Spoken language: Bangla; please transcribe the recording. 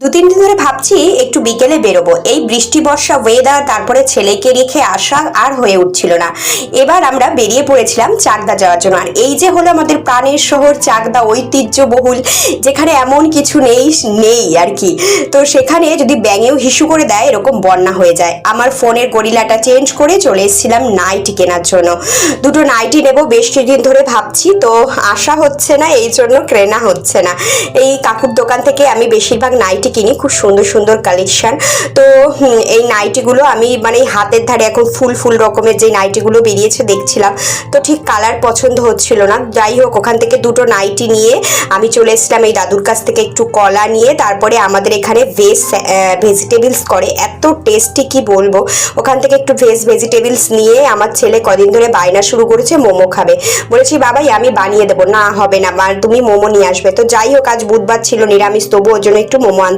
দু-তিন দিন ধরে ভাবছি একটু বিকেলে বেরোবো, এই বৃষ্টি বর্ষা ওয়েদার, তারপরে ছেলেকে রেখে আসা আর হয়ে উঠছিল না। এবার আমরা বেরিয়ে পড়েছিলাম চাকদা যাওয়ার জন্য। আর এই যে হলো আমাদের প্রাণের শহর চাকদা, ঐতিহ্যবহুল, যেখানে এমন কিছু নেই নেই আর কি। তো সেখানে যদি ব্যাঙেও হিসু করে দেয় এরকম বন্যা হয়ে যায়। আমার ফোনের গরিলাটা চেঞ্জ করে চলে এসেছিলাম নাইটি কেনার জন্য। দুটো নাইটি নেব, বেশ কিছুদিন ধরে ভাবছি, তো আসা হচ্ছে না, এই জন্য কেনা হচ্ছে না। এই কাকুর দোকান থেকে আমি বেশিরভাগ নাইটি কিনি, খুব সুন্দর সুন্দর কালেকশন। তো এই নাইটিগুলো আমি মানে হাতের ধারে এখন ফুল ফুল রকমের যে নাইটিগুলো বেরিয়েছে দেখছিলাম, তো ঠিক কালার পছন্দ হচ্ছিল না। যাই হোক, ওখান থেকে দুটো নাইটি নিয়ে আমি চলে এসেছিলাম এই দাদুর কাছ থেকে একটু কলা নিয়ে। তারপরে আমাদের এখানে ভেজিটেবলস করে, এত টেস্টি কি বলবো। ওখান থেকে একটু ভেজিটেবলস নিয়ে আমার ছেলে কদিন ধরে বায়না শুরু করেছে মোমো খাবে। বলেছি বাবাই আমি বানিয়ে দেবো। না হবে না, তুমি মোমো নিয়ে আসবে। তো যাই হোক, আজ বুধবার ছিল, নিরামিষ, তবু ওর জন্য একটু মোমো আনতে